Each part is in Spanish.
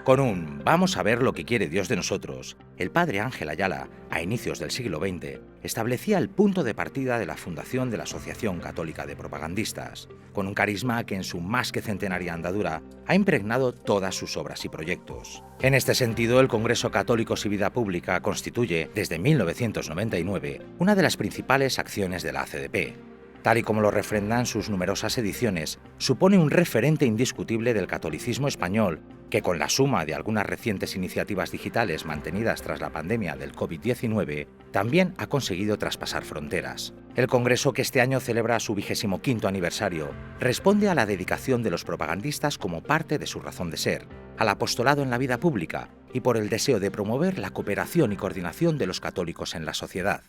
Con un "vamos a ver lo que quiere Dios de nosotros", el padre Ángel Ayala, a inicios del siglo XX, establecía el punto de partida de la fundación de la Asociación Católica de Propagandistas, con un carisma que en su más que centenaria andadura ha impregnado todas sus obras y proyectos. En este sentido, el Congreso Católicos y Vida Pública constituye, desde 1999, una de las principales acciones de la ACDP. Tal y como lo refrendan sus numerosas ediciones, supone un referente indiscutible del catolicismo español que, con la suma de algunas recientes iniciativas digitales mantenidas tras la pandemia del COVID-19, también ha conseguido traspasar fronteras. El Congreso, que este año celebra su 25º aniversario, responde a la dedicación de los propagandistas como parte de su razón de ser, al apostolado en la vida pública y por el deseo de promover la cooperación y coordinación de los católicos en la sociedad.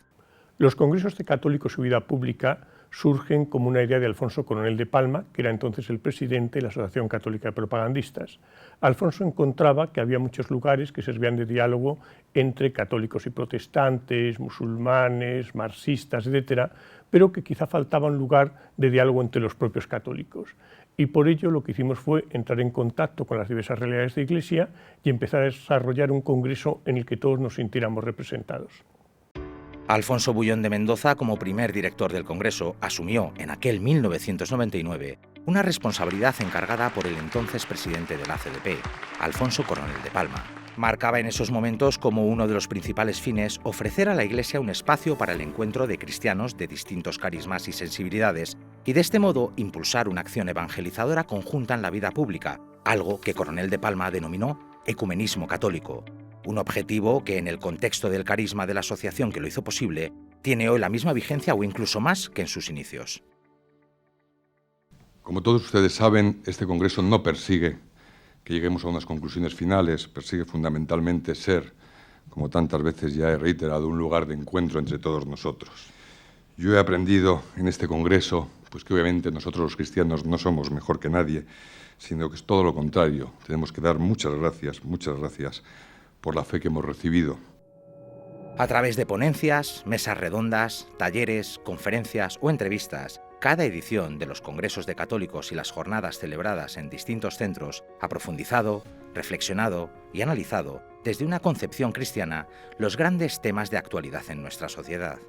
Los congresos de católicos y vida pública surgen como una idea de Alfonso Coronel de Palma, que era entonces el presidente de la Asociación Católica de Propagandistas. Alfonso encontraba que había muchos lugares que servían de diálogo entre católicos y protestantes, musulmanes, marxistas, etc., pero que quizá faltaba un lugar de diálogo entre los propios católicos. Y por ello lo que hicimos fue entrar en contacto con las diversas realidades de Iglesia y empezar a desarrollar un congreso en el que todos nos sintiéramos representados. Alfonso Bullón de Mendoza, como primer director del Congreso, asumió en aquel 1999 una responsabilidad encargada por el entonces presidente de la ACDP, Alfonso Coronel de Palma. Marcaba en esos momentos como uno de los principales fines ofrecer a la Iglesia un espacio para el encuentro de cristianos de distintos carismas y sensibilidades y de este modo impulsar una acción evangelizadora conjunta en la vida pública, algo que Coronel de Palma denominó ecumenismo católico. Un objetivo que, en el contexto del carisma de la asociación que lo hizo posible, tiene hoy la misma vigencia o incluso más que en sus inicios. Como todos ustedes saben, este Congreso no persigue que lleguemos a unas conclusiones finales, persigue fundamentalmente ser, como tantas veces ya he reiterado, un lugar de encuentro entre todos nosotros. Yo he aprendido en este Congreso, pues que obviamente nosotros los cristianos no somos mejor que nadie, sino que es todo lo contrario. Tenemos que dar muchas gracias por la fe que hemos recibido. A través de ponencias, mesas redondas, talleres, conferencias o entrevistas, cada edición de los Congresos de Católicos y las jornadas celebradas en distintos centros ha profundizado, reflexionado y analizado, desde una concepción cristiana, los grandes temas de actualidad en nuestra sociedad.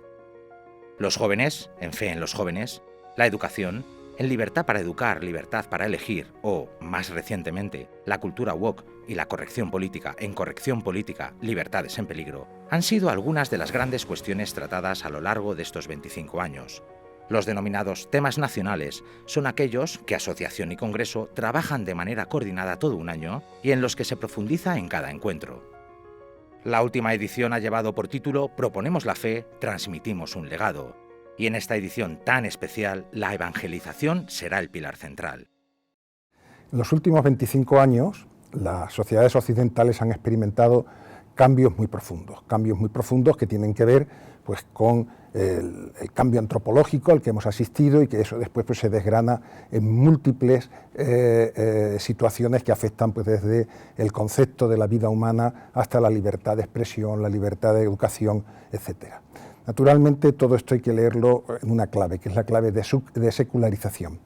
Los jóvenes, en fe en los jóvenes, la educación, en libertad para educar, libertad para elegir, o, más recientemente, la cultura woke y la corrección política, en corrección política, libertades en peligro, han sido algunas de las grandes cuestiones tratadas a lo largo de estos 25 años. Los denominados temas nacionales son aquellos que Asociación y Congreso trabajan de manera coordinada todo un año y en los que se profundiza en cada encuentro. La última edición ha llevado por título Proponemos la fe, transmitimos un legado. Y en esta edición tan especial, la evangelización será el pilar central. En los últimos 25 años, las sociedades occidentales han experimentado cambios muy profundos que tienen que ver pues, con el cambio antropológico al que hemos asistido y que eso después pues, se desgrana en múltiples situaciones que afectan pues, desde el concepto de la vida humana hasta la libertad de expresión, la libertad de educación, etcétera. Naturalmente, todo esto hay que leerlo en una clave, que es la clave de secularización.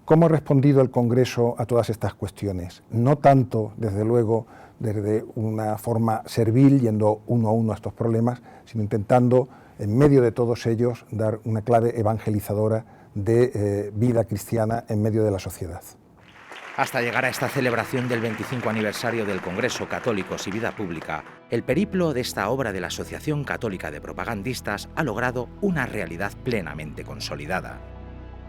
¿Cómo ha respondido el Congreso a todas estas cuestiones? No tanto, desde luego, desde una forma servil, yendo uno a uno a estos problemas, sino intentando, en medio de todos ellos, dar una clave evangelizadora de vida cristiana en medio de la sociedad. Hasta llegar a esta celebración del 25 aniversario del Congreso Católicos y Vida Pública, el periplo de esta obra de la Asociación Católica de Propagandistas ha logrado una realidad plenamente consolidada.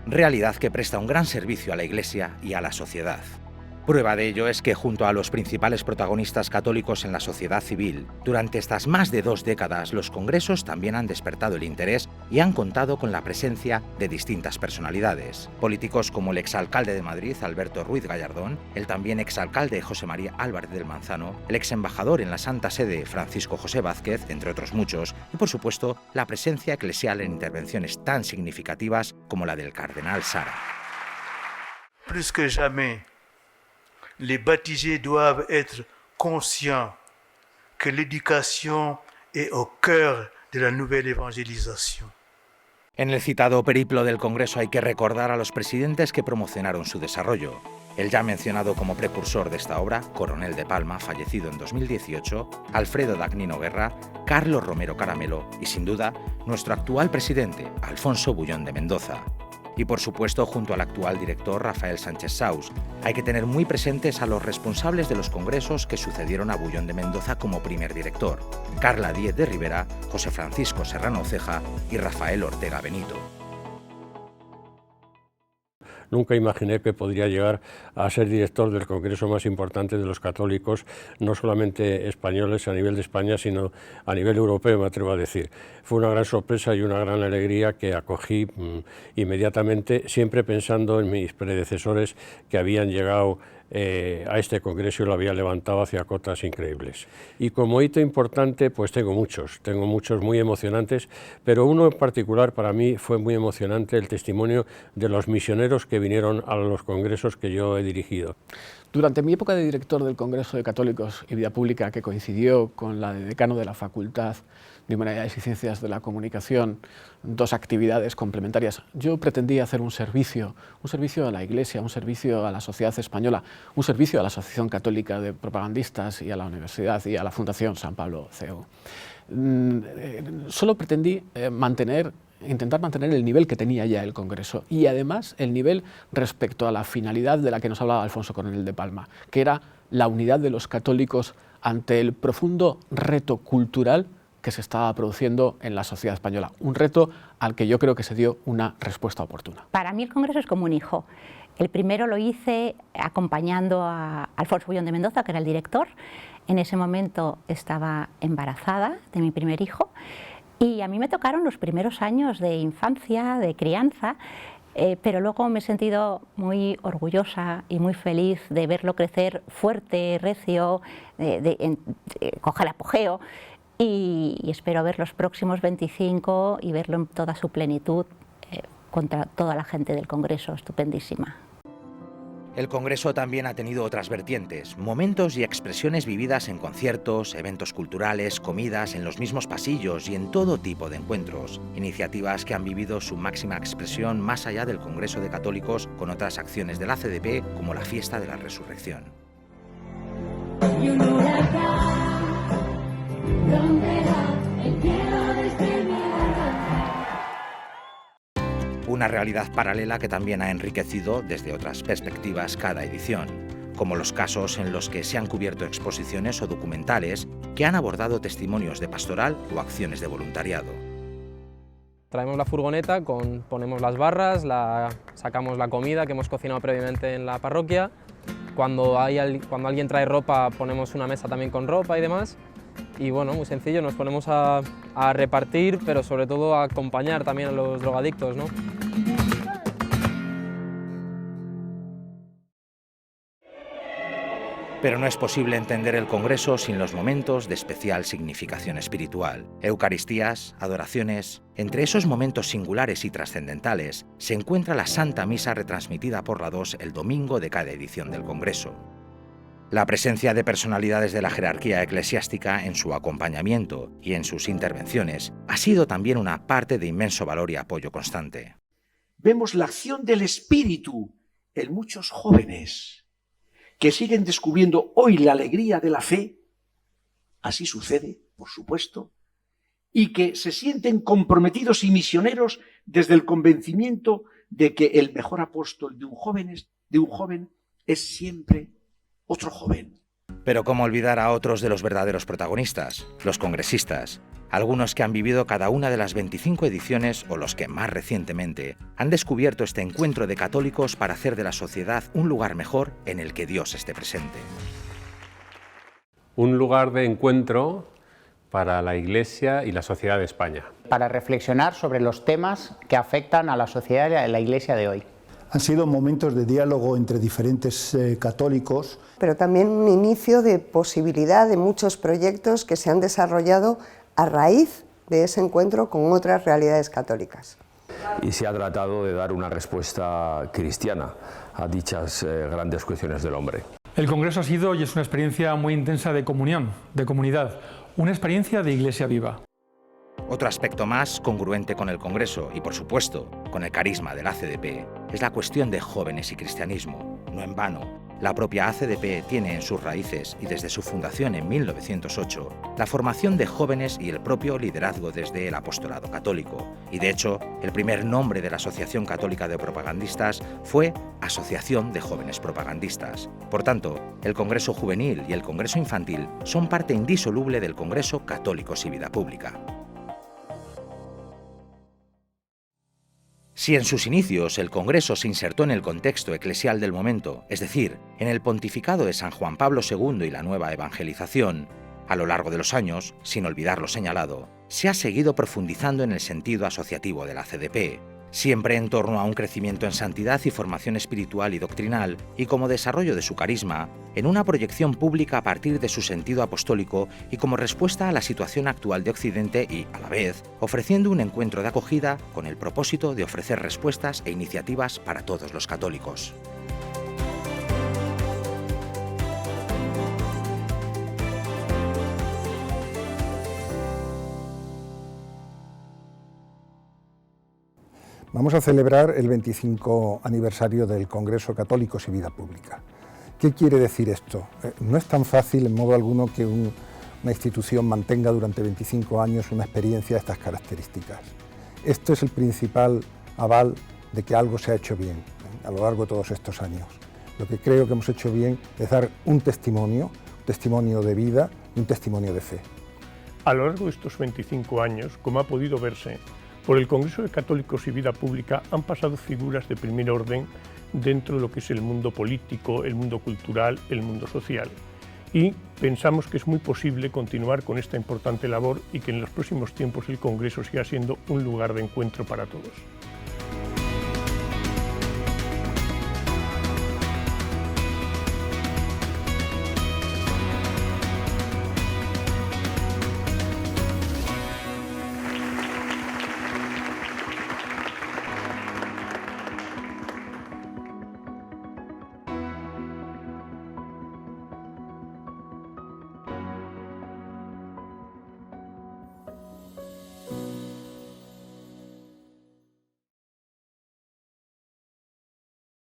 Realidad que presta un gran servicio a la Iglesia y a la sociedad. Prueba de ello es que, junto a los principales protagonistas católicos en la sociedad civil, durante estas más de 2 décadas los congresos también han despertado el interés y han contado con la presencia de distintas personalidades. Políticos como el exalcalde de Madrid, Alberto Ruiz Gallardón, el también exalcalde José María Álvarez del Manzano, el exembajador en la Santa Sede, Francisco José Vázquez, entre otros muchos, y por supuesto la presencia eclesial en intervenciones tan significativas como la del cardenal Sara. Plus que jamais, les baptisés doivent être conscients que l'éducation est au cœur de la nouvelle évangélisation. En el citado periplo del Congreso hay que recordar a los presidentes que promocionaron su desarrollo. El ya mencionado como precursor de esta obra, Coronel de Palma, fallecido en 2018, Alfredo Dagnino Guerra, Carlos Romero Caramelo y, sin duda, nuestro actual presidente, Alfonso Bullón de Mendoza. Y, por supuesto, junto al actual director, Rafael Sánchez Saus, hay que tener muy presentes a los responsables de los congresos que sucedieron a Bullón de Mendoza como primer director: Carla Díez de Rivera, José Francisco Serrano Ceja y Rafael Ortega Benito. Nunca imaginé que podría llegar a ser director del congreso más importante de los católicos, no solamente españoles a nivel de España, sino a nivel europeo, me atrevo a decir. Fue una gran sorpresa y una gran alegría que acogí inmediatamente, siempre pensando en mis predecesores que habían llegado a este congreso y lo habían levantado hacia cotas increíbles. Y como hito importante, pues tengo muchos muy emocionantes, pero uno en particular para mí fue muy emocionante: el testimonio de los misioneros que vinieron a los congresos que yo he dirigido. Durante mi época de director del Congreso de Católicos y Vida Pública, que coincidió con la de decano de la Facultad de Humanidades y Ciencias de la Comunicación, dos actividades complementarias, yo pretendía hacer un servicio a la Iglesia, un servicio a la sociedad española, un servicio a la Asociación Católica de Propagandistas y a la Universidad y a la Fundación San Pablo CEU. Solo pretendí intentar mantener el nivel que tenía ya el Congreso y además el nivel respecto a la finalidad de la que nos hablaba Alfonso Coronel de Palma, que era la unidad de los católicos ante el profundo reto cultural que se estaba produciendo en la sociedad española, un reto al que yo creo que se dio una respuesta oportuna. Para mí el Congreso es como un hijo. El primero lo hice acompañando a Alfonso Bullón de Mendoza, que era el director. En ese momento estaba embarazada de mi primer hijo y a mí me tocaron los primeros años de infancia, de crianza, pero luego me he sentido muy orgullosa y muy feliz de verlo crecer fuerte, recio, coger apogeo. Y espero ver los próximos 25 y verlo en toda su plenitud contra toda la gente del Congreso, estupendísima. El Congreso también ha tenido otras vertientes, momentos y expresiones vividas en conciertos, eventos culturales, comidas, en los mismos pasillos y en todo tipo de encuentros. Iniciativas que han vivido su máxima expresión más allá del Congreso de Católicos con otras acciones de la CDP, como la Fiesta de la Resurrección. Una realidad paralela que también ha enriquecido desde otras perspectivas cada edición, como los casos en los que se han cubierto exposiciones o documentales que han abordado testimonios de pastoral o acciones de voluntariado. Traemos la furgoneta, ponemos las barras, sacamos la comida que hemos cocinado previamente en la parroquia. Cuando alguien trae ropa, ponemos una mesa también con ropa y demás. Y bueno, muy sencillo, nos ponemos a repartir, pero sobre todo a acompañar también a los drogadictos, ¿no? Pero no es posible entender el Congreso sin los momentos de especial significación espiritual. Eucaristías, adoraciones. Entre esos momentos singulares y trascendentales se encuentra la Santa Misa retransmitida por la 2 el domingo de cada edición del Congreso. La presencia de personalidades de la jerarquía eclesiástica en su acompañamiento y en sus intervenciones ha sido también una parte de inmenso valor y apoyo constante. Vemos la acción del Espíritu en muchos jóvenes que siguen descubriendo hoy la alegría de la fe, así sucede, por supuesto, y que se sienten comprometidos y misioneros desde el convencimiento de que el mejor apóstol de un joven es siempre otro joven. Pero cómo olvidar a otros de los verdaderos protagonistas, los congresistas, algunos que han vivido cada una de las 25 ediciones o los que más recientemente han descubierto este encuentro de católicos para hacer de la sociedad un lugar mejor en el que Dios esté presente. Un lugar de encuentro para la Iglesia y la sociedad de España. Para reflexionar sobre los temas que afectan a la sociedad y a la Iglesia de hoy. Han sido momentos de diálogo entre diferentes católicos. Pero también un inicio de posibilidad de muchos proyectos que se han desarrollado a raíz de ese encuentro con otras realidades católicas. Y se ha tratado de dar una respuesta cristiana a dichas grandes cuestiones del hombre. El Congreso ha sido y es una experiencia muy intensa de comunión, de comunidad, una experiencia de Iglesia viva. Otro aspecto más congruente con el Congreso y, por supuesto, con el carisma de la CDP, es la cuestión de jóvenes y cristianismo. no en vano. La propia ACDP tiene en sus raíces, y desde su fundación en 1908, la formación de jóvenes y el propio liderazgo desde el apostolado católico. Y de hecho, el primer nombre de la Asociación Católica de Propagandistas fue Asociación de Jóvenes Propagandistas. Por tanto, el Congreso Juvenil y el Congreso Infantil son parte indisoluble del Congreso Católicos y Vida Pública. Si en sus inicios el Congreso se insertó en el contexto eclesial del momento, es decir, en el pontificado de San Juan Pablo II y la nueva evangelización, a lo largo de los años, sin olvidar lo señalado, se ha seguido profundizando en el sentido asociativo de la CDP, siempre en torno a un crecimiento en santidad y formación espiritual y doctrinal, y como desarrollo de su carisma, en una proyección pública a partir de su sentido apostólico y como respuesta a la situación actual de Occidente y, a la vez, ofreciendo un encuentro de acogida con el propósito de ofrecer respuestas e iniciativas para todos los católicos. Vamos a celebrar el 25 aniversario del Congreso Católicos y Vida Pública. ¿Qué quiere decir esto? No es tan fácil en modo alguno que una institución mantenga durante 25 años una experiencia de estas características. Este es el principal aval de que algo se ha hecho bien a lo largo de todos estos años. Lo que creo que hemos hecho bien es dar un testimonio de vida y un testimonio de fe. A lo largo de estos 25 años, como ha podido verse, por el Congreso de Católicos y Vida Pública han pasado figuras de primer orden dentro de lo que es el mundo político, el mundo cultural, el mundo social. Y pensamos que es muy posible continuar con esta importante labor y que en los próximos tiempos el Congreso siga siendo un lugar de encuentro para todos.